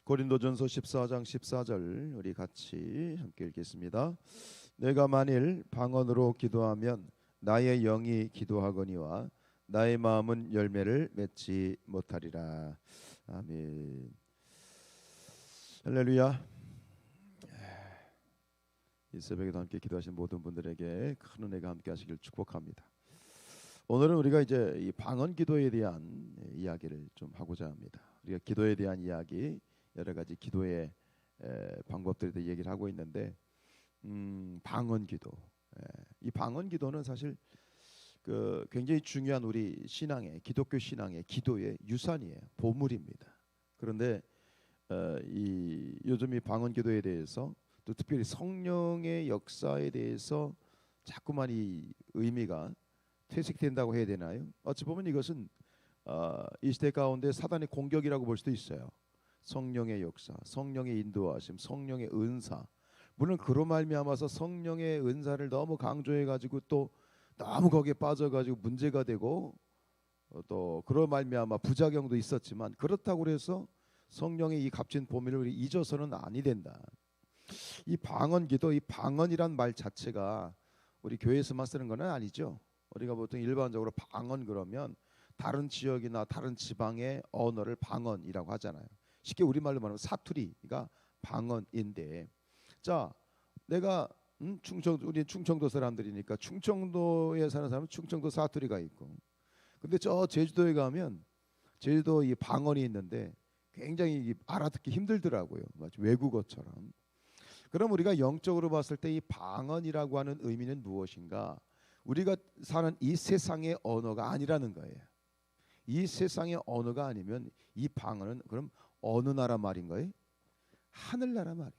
고린도전서 14장 14절 우리 같이 함께 읽겠습니다. 내가 만일 방언으로 기도하면 나의 영이 기도하거니와 나의 마음은 열매를 맺지 못하리라. 아멘. 할렐루야. 이 새벽에도 함께 기도하신 모든 분들에게 큰 은혜가 함께 하시길 축복합니다. 오늘은 우리가 이제 이 방언 기도에 대한 이야기를 좀 하고자 합니다. 우리가 기도에 대한 이야기, 여러 가지 기도의 방법들에 대해 얘기를 하고 있는데, 방언 기도. 이 방언 기도는 사실 그 굉장히 중요한 우리 신앙의, 기독교 신앙의 기도의 유산이에요. 보물입니다. 그런데 요즘 이 방언 기도에 대해서, 또 특별히 성령의 역사에 대해서 자꾸만 이 의미가 퇴색된다고 해야 되나요? 어찌 보면 이것은 이 시대 가운데 사단의 공격이라고 볼 수도 있어요. 성령의 역사, 성령의 인도하심, 성령의 은사. 물론 그로 말미암아서 성령의 은사를 너무 강조해가지고 또 너무 거기에 빠져가지고 문제가 되고, 또 그로 말미암아 부작용도 있었지만, 그렇다고 해서 성령의 이 값진 보물을 우리 잊어서는 아니 된다. 이 방언 기도, 이 방언이란 말 자체가 우리 교회에서만 쓰는 건 아니죠. 우리가 보통 일반적으로 방언 그러면 다른 지역이나 다른 지방의 언어를 방언이라고 하잖아요. 쉽게 우리말로 말하면 사투리가 방언인데, 자, 내가 우리 충청도 사람들이니까 충청도에 사는 사람은 충청도 사투리가 있고, 근데 저 제주도에 가면 제주도 이 방언이 있는데 굉장히 알아듣기 힘들더라고요. 마치 외국어처럼. 그럼 우리가 영적으로 봤을 때 이 방언이라고 하는 의미는 무엇인가? 우리가 사는 이 세상의 언어가 아니라는 거예요. 이 세상의 언어가 아니면 이 방언은 그럼 어느 나라 말인가요? 하늘나라 말인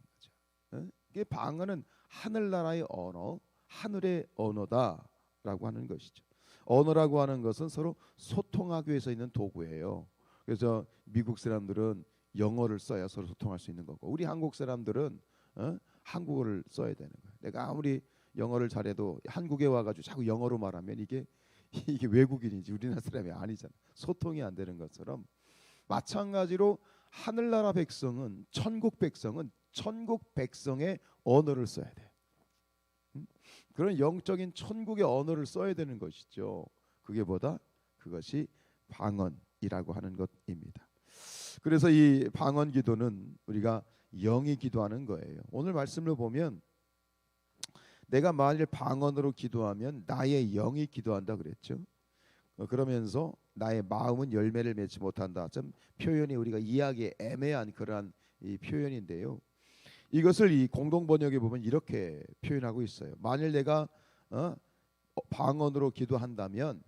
거죠. 이게 방언은 하늘나라의 언어, 하늘의 언어다라고 하는 것이죠. 언어라고 하는 것은 서로 소통하기 위해서 있는 도구예요. 그래서 미국 사람들은 영어를 써야 서로 소통할 수 있는 거고, 우리 한국 사람들은 한국어를 써야 되는 거예요. 내가 아무리 영어를 잘해도 한국에 와가지고 자꾸 영어로 말하면 이게 외국인이지 우리나라 사람이 아니잖아. 소통이 안 되는 것처럼, 마찬가지로 하늘나라 백성은, 천국 백성의 언어를 써야 돼. 그런 영적인 천국의 언어를 써야 되는 것이죠. 그것이 방언이라고 하는 것입니다. 그래서 이 방언 기도는 우리가 영이 기도하는 거예요. 오늘 말씀을 보면 내가 만일 방언으로 기도하면 나의 영이 기도한다 그랬죠. 그러면서 나의 마음은 열매를 맺지 못한다. 좀 표현이 우리가 이해하기 애매한 그러한 이 표현인데요. 이것을 이 공동 번역에 보면 이렇게 표현하고 있어요. 만일 내가 방언으로 기도한다면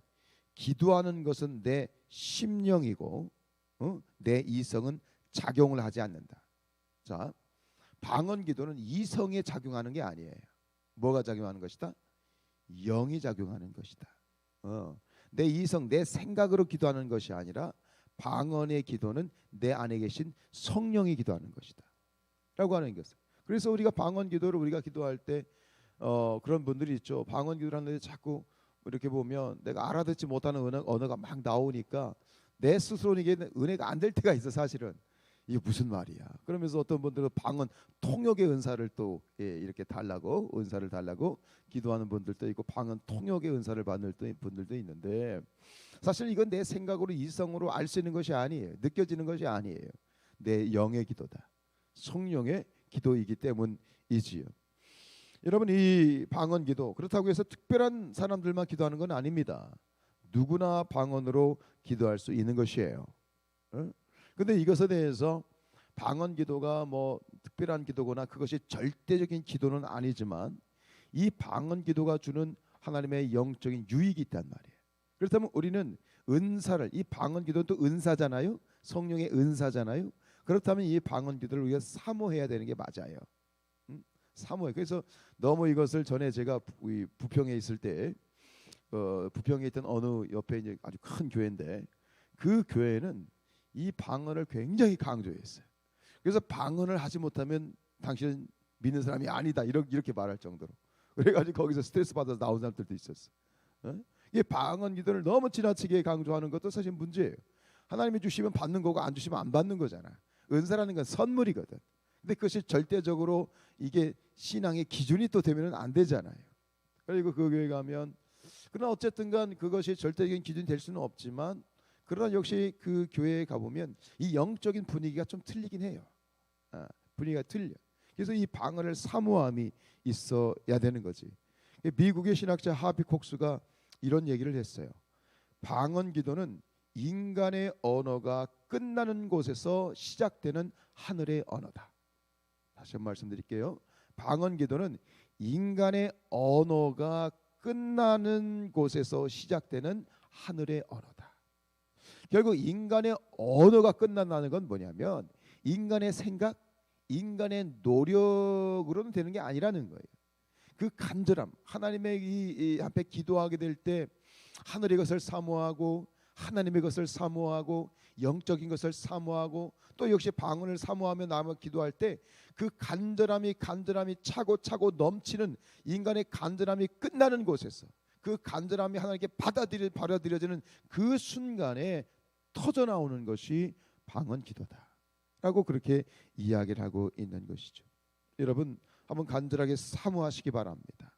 기도하는 것은 내 심령이고 내 이성은 작용을 하지 않는다. 자, 방언 기도는 이성에 작용하는 게 아니에요. 뭐가 작용하는 것이다? 영이 작용하는 것이다. 내 이성, 내 생각으로 기도하는 것이 아니라 방언의 기도는 내 안에 계신 성령이 기도하는 것이다 라고 하는 것을. 그래서 우리가 방언 기도를 우리가 기도할 때 그런 분들이 있죠. 방언 기도를 하는데 자꾸 이렇게 보면 내가 알아듣지 못하는 언어가 막 나오니까 내 스스로는 이게 은혜가 안 될 때가 있어. 사실은 이게 무슨 말이야. 그러면서 어떤 분들은 방언 통역의 은사를 또 이렇게 은사를 달라고 기도하는 분들도 있고, 방언 통역의 은사를 받는 분들도 있는데, 사실 이건 내 생각으로 이성으로 알 수 있는 것이 아니에요. 느껴지는 것이 아니에요. 내 영의 기도다. 성령의 기도이기 때문이지요. 여러분, 이 방언 기도, 그렇다고 해서 특별한 사람들만 기도하는 건 아닙니다. 누구나 방언으로 기도할 수 있는 것이에요. 근데 이것에 대해서 방언 기도가 뭐 특별한 기도거나 그것이 절대적인 기도는 아니지만, 이 방언 기도가 주는 하나님의 영적인 유익이 있단 말이에요. 그렇다면 우리는 은사를, 이 방언 기도는 또 은사잖아요. 성령의 은사잖아요. 그렇다면 이 방언 기도를 우리가 사모해야 되는 게 맞아요. 사모해. 그래서 너무 이것을 전에 제가 부평에 있을 때 부평에 있던 어느 옆에 이제 아주 큰 교회인데, 그 교회는 이 방언을 굉장히 강조했어요. 그래서 방언을 하지 못하면 당신은 믿는 사람이 아니다 이렇게 말할 정도로. 그래가지고 거기서 스트레스 받아서 나온 사람들도 있었어. 이 방언 기도를 너무 지나치게 강조하는 것도 사실 문제예요. 하나님이 주시면 받는 거고 안 주시면 안 받는 거잖아. 은사라는 건 선물이거든. 근데 그것이 절대적으로 이게 신앙의 기준이 또 되면은 안 되잖아요. 그리고 그 교회 가면 그러나 어쨌든간 그것이 절대적인 기준이 될 수는 없지만 그러나 역시 그 교회에 가보면 이 영적인 분위기가 좀 틀리긴 해요. 분위기가 틀려. 그래서 이 방언을 사모함이 있어야 되는 거지. 미국의 신학자 하비 콕스가 이런 얘기를 했어요. 방언 기도는 인간의 언어가 끝나는 곳에서 시작되는 하늘의 언어다. 다시 한번 말씀드릴게요. 방언 기도는 인간의 언어가 끝나는 곳에서 시작되는 하늘의 언어다. 결국 인간의 언어가 끝난다는 건 뭐냐면 인간의 생각, 인간의 노력으로는 되는 게 아니라는 거예요. 그 간절함, 하나님의 이 앞에 기도하게 될 때 하늘의 것을 사모하고 하나님의 것을 사모하고 영적인 것을 사모하고 또 역시 방언을 사모하며 나아가 기도할 때 그 간절함이 차고 넘치는 인간의 간절함이 끝나는 곳에서 그 간절함이 하나님께 받아들여지는 그 순간에 터져 나오는 것이 방언 기도다라고 그렇게 이야기를 하고 있는 것이죠. 여러분 한번 간절하게 사모하시기 바랍니다.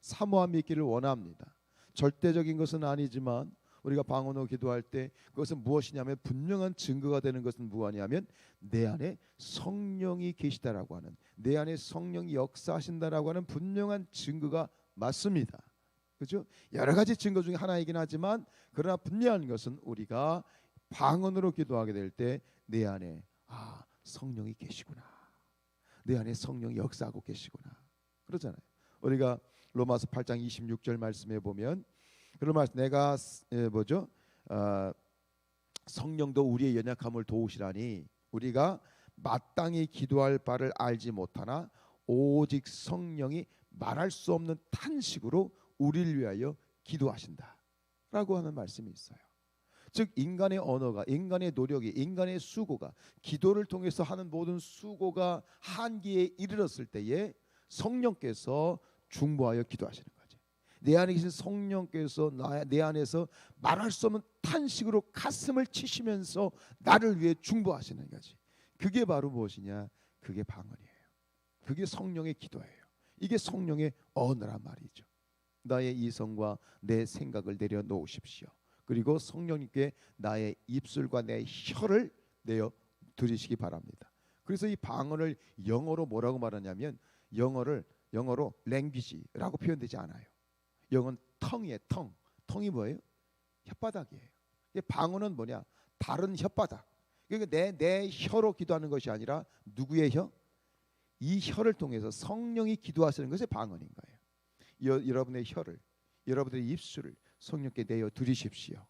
사모함이 있기를 원합니다. 절대적인 것은 아니지만 우리가 방언으로 기도할 때 그것은 무엇이냐면 분명한 증거가 되는 것은 무엇이냐면 내 안에 성령이 계시다라고 하는, 내 안에 성령이 역사하신다라고 하는 분명한 증거가 맞습니다. 그렇죠? 여러 가지 증거 중에 하나이긴 하지만 그러나 분명한 것은 우리가 방언으로 기도하게 될 때 내 안에 성령이 계시구나, 내 안에 성령이 역사하고 계시구나 그러잖아요. 우리가 로마서 8장 26절 말씀에 보면 그런 말씀, 내가 성령도 우리의 연약함을 도우시라니 우리가 마땅히 기도할 바를 알지 못하나 오직 성령이 말할 수 없는 탄식으로 우리를 위하여 기도하신다라고 하는 말씀이 있어요. 즉 인간의 언어가, 인간의 노력이, 인간의 수고가, 기도를 통해서 하는 모든 수고가 한계에 이르렀을 때에 성령께서 중보하여 기도하시는 거죠. 내 안에 계신 성령께서 내 안에서 말할 수 없는 탄식으로 가슴을 치시면서 나를 위해 중보하시는 거지. 그게 바로 무엇이냐? 그게 방언이에요. 그게 성령의 기도예요. 이게 성령의 언어란 말이죠. 나의 이성과 내 생각을 내려놓으십시오. 그리고 성령님께 나의 입술과 내 혀를 내어 드리시기 바랍니다. 그래서 이 방언을 영어로 뭐라고 말하냐면 영어로 랭귀지라고 표현되지 않아요. 영어는 텅이에요. 텅이 뭐예요? 혓바닥이에요. 방언은 뭐냐? 다른 혓바닥. 그러니까 내 혀로 기도하는 것이 아니라 누구의 혀? 이 혀를 통해서 성령이 기도하시는 것이 방언인 거예요. 여러분의 혀를, 여러분의 입술을 성령께 내어 드리십시오.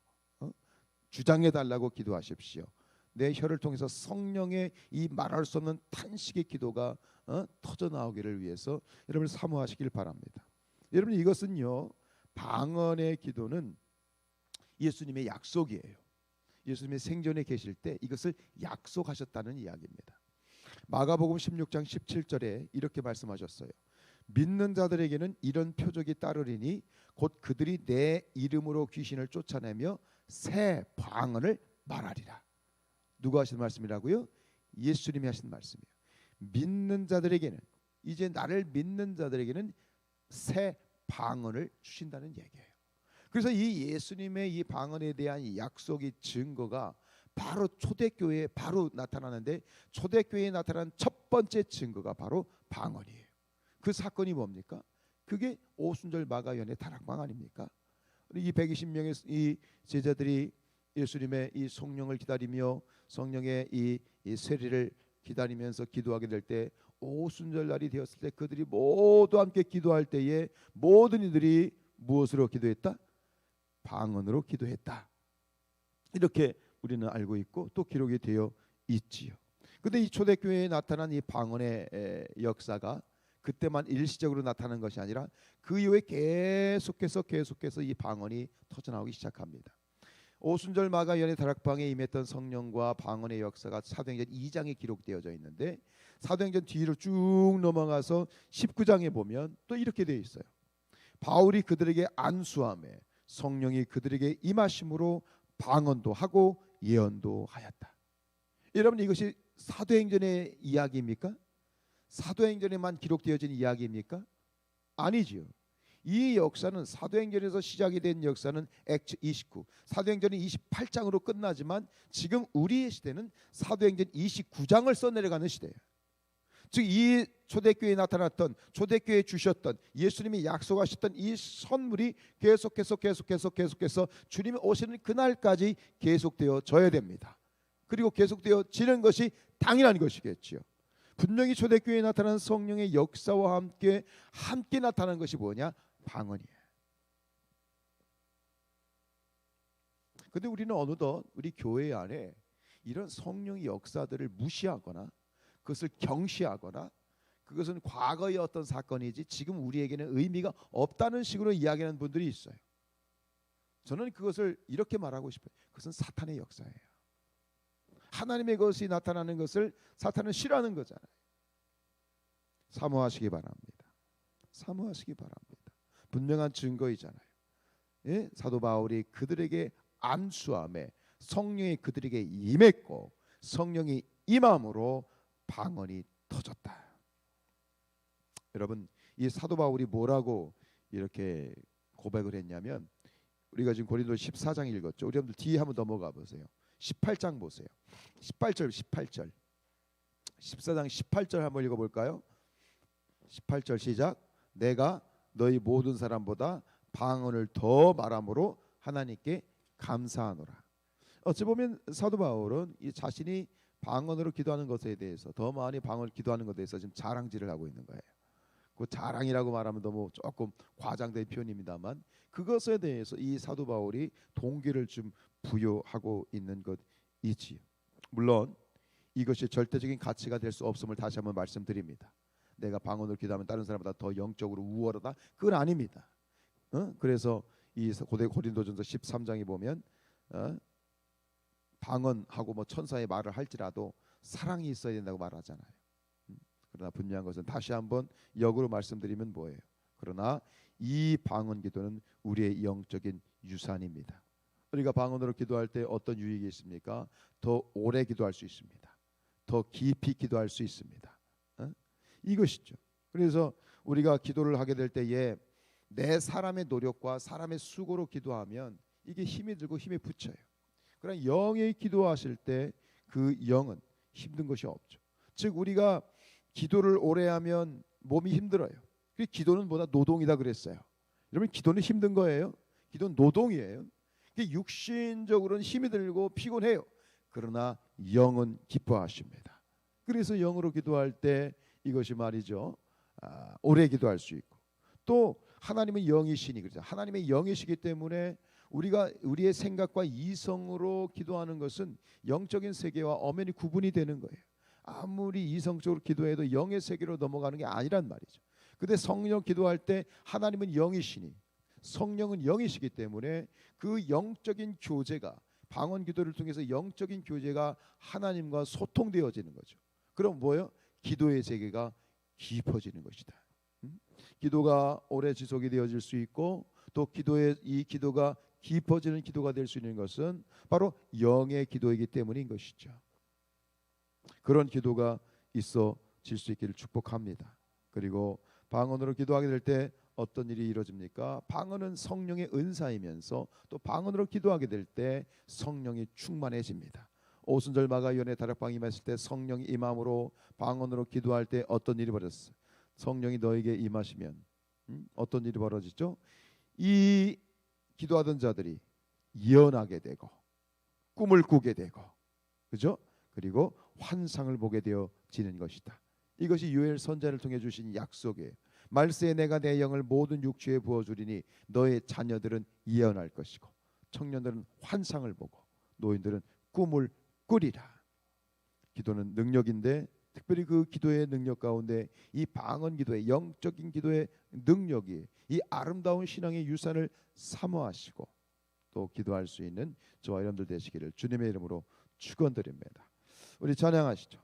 주장해 달라고 기도하십시오. 내 혀를 통해서 성령의 이 말할 수 없는 탄식의 기도가 터져 나오기를 위해서 여러분 사모하시길 바랍니다. 여러분 이것은요, 방언의 기도는 예수님의 약속이에요. 예수님의 생전에 계실 때 이것을 약속하셨다는 이야기입니다. 마가복음 16장 17절에 이렇게 말씀하셨어요. 믿는 자들에게는 이런 표적이 따르리니 곧 그들이 내 이름으로 귀신을 쫓아내며 새 방언을 말하리라. 누가 하신 말씀이라고요? 예수님이 하신 말씀이에요. 믿는 자들에게는, 이제 나를 믿는 자들에게는 새 방언을 주신다는 얘기예요. 그래서 이 예수님의 이 방언에 대한 이 약속의 증거가 바로 초대교회에 바로 나타나는데, 초대교회에 나타난 첫 번째 증거가 바로 방언이에요. 그 사건이 뭡니까? 그게 오순절 마가연의 다락방 아닙니까? 이 120명의 이 제자들이 예수님의 이 성령을 기다리며 성령의 이 세례를 기다리면서 기도하게 될 때, 오순절 날이 되었을 때 그들이 모두 함께 기도할 때에 모든 이들이 무엇으로 기도했다? 방언으로 기도했다. 이렇게 우리는 알고 있고 또 기록이 되어 있지요. 근데 이 초대교회에 나타난 이 방언의 역사가 그때만 일시적으로 나타나는 것이 아니라 그 이후에 계속해서 이 방언이 터져나오기 시작합니다. 오순절 마가연의 다락방에 임했던 성령과 방언의 역사가 사도행전 2장에 기록되어져 있는데, 사도행전 뒤로 쭉 넘어가서 19장에 보면 또 이렇게 되어 있어요. 바울이 그들에게 안수하매 성령이 그들에게 임하심으로 방언도 하고 예언도 하였다. 여러분, 이것이 사도행전의 이야기입니까? 사도행전에만 기록되어진 이야기입니까? 아니지요. 이 역사는 사도행전에서 시작이 된 역사는 액트 29, 사도행전이 28장으로 끝나지만 지금 우리의 시대는 사도행전 29장을 써내려가는 시대예요. 즉 이 초대교회에 나타났던, 초대교회에 주셨던, 예수님이 약속하셨던 이 선물이 계속해서 주님이 오시는 그날까지 계속되어져야 됩니다. 그리고 계속되어지는 것이 당연한 것이겠지요. 분명히 초대교회에 나타난 성령의 역사와 함께 나타난 것이 뭐냐? 방언이에요. 근데 우리는 어느덧 우리 교회 안에 이런 성령의 역사들을 무시하거나 그것을 경시하거나 그것은 과거의 어떤 사건이지 지금 우리에게는 의미가 없다는 식으로 이야기하는 분들이 있어요. 저는 그것을 이렇게 말하고 싶어요. 그것은 사탄의 역사예요. 하나님의 것이 나타나는 것을 사탄은 싫어하는 거잖아요. 사모하시기 바랍니다. 사모하시기 바랍니다. 분명한 증거이잖아요. 예? 사도 바울이 그들에게 안수함에 성령이 그들에게 임했고 성령이 임함으로 방언이 터졌다. 여러분, 이 사도 바울이 뭐라고 이렇게 고백을 했냐면, 우리가 지금 고린도서 14장 읽었죠. 우리 여러분들 뒤에 한번 넘어가 보세요. 18장 보세요. 18절 14장 18절 한번 읽어볼까요? 18절 시작. 내가 너희 모든 사람보다 방언을 더 말함으로 하나님께 감사하노라. 어찌 보면 사도 바울은 이 자신이 방언으로 기도하는 것에 대해서, 더 많이 방언을 기도하는 것에 대해서 지금 자랑질을 하고 있는 거예요. 그 자랑이라고 말하면 너무 조금 과장된 표현입니다만 그것에 대해서 이 사도 바울이 동기를 좀 부여하고 있는 것이지요. 물론 이것이 절대적인 가치가 될 수 없음을 다시 한번 말씀드립니다. 내가 방언으로 기도하면 다른 사람보다 더 영적으로 우월하다, 그건 아닙니다. 그래서 이 고린도전서 13장에 보면 방언하고 뭐 천사의 말을 할지라도 사랑이 있어야 된다고 말하잖아요. 그러나 분명한 것은 다시 한번 역으로 말씀드리면 뭐예요? 그러나 이 방언 기도는 우리의 영적인 유산입니다. 우리가 방언으로 기도할 때 어떤 유익이 있습니까? 더 오래 기도할 수 있습니다. 더 깊이 기도할 수 있습니다. 이것이죠. 그래서 우리가 기도를 하게 될 때에 내 사람의 노력과 사람의 수고로 기도하면 이게 힘이 들고 힘이 붙여요. 그러나 영의 기도하실 때 그 영은 힘든 것이 없죠. 즉 우리가 기도를 오래 하면 몸이 힘들어요. 기도는 뭐다? 노동이다 그랬어요. 여러분, 기도는 힘든 거예요. 기도는 노동이에요. 육신적으로는 힘이 들고 피곤해요. 그러나 영은 기뻐하십니다. 그래서 영으로 기도할 때 이것이 말이죠, 오래 기도할 수 있고, 또 하나님은 영이시니, 그렇죠. 하나님의 영이시기 때문에 우리가 우리의 생각과 이성으로 기도하는 것은 영적인 세계와 엄연히 구분이 되는 거예요. 아무리 이성적으로 기도해도 영의 세계로 넘어가는 게 아니란 말이죠. 근데 성령 기도할 때 하나님은 영이시니 성령은 영이시기 때문에 그 영적인 교제가, 방언 기도를 통해서 영적인 교제가 하나님과 소통되어지는 거죠. 그럼 뭐예요? 기도의 세계가 깊어지는 것이다. 기도가 오래 지속이 되어질 수 있고, 또 이 기도가 깊어지는 기도가 될 수 있는 것은 바로 영의 기도이기 때문인 것이죠. 그런 기도가 있어질 수 있기를 축복합니다. 그리고 방언으로 기도하게 될 때 어떤 일이 이루어집니까? 방언은 성령의 은사이면서 또 방언으로 기도하게 될 때 성령이 충만해집니다. 오순절 마가위원회 다락방에 임했을 때 성령이 임함으로 방언으로 기도할 때 어떤 일이 벌어졌어요? 성령이 너에게 임하시면 어떤 일이 벌어지죠? 이 기도하던 자들이 예언하게 되고 꿈을 꾸게 되고, 그죠? 그리고 환상을 보게 되어지는 것이다. 이것이 요엘 선지자를 통해 주신 약속이에요. 말세에 내가 내 영을 모든 육체에 부어주리니 너의 자녀들은 예언할 것이고 청년들은 환상을 보고 노인들은 꿈을 꾸리라. 기도는 능력인데 특별히 그 기도의 능력 가운데 이 방언 기도의 영적인 기도의 능력이 이 아름다운 신앙의 유산을 사모하시고 또 기도할 수 있는 저와 여러분들 되시기를 주님의 이름으로 축원드립니다. 우리 찬양하시죠.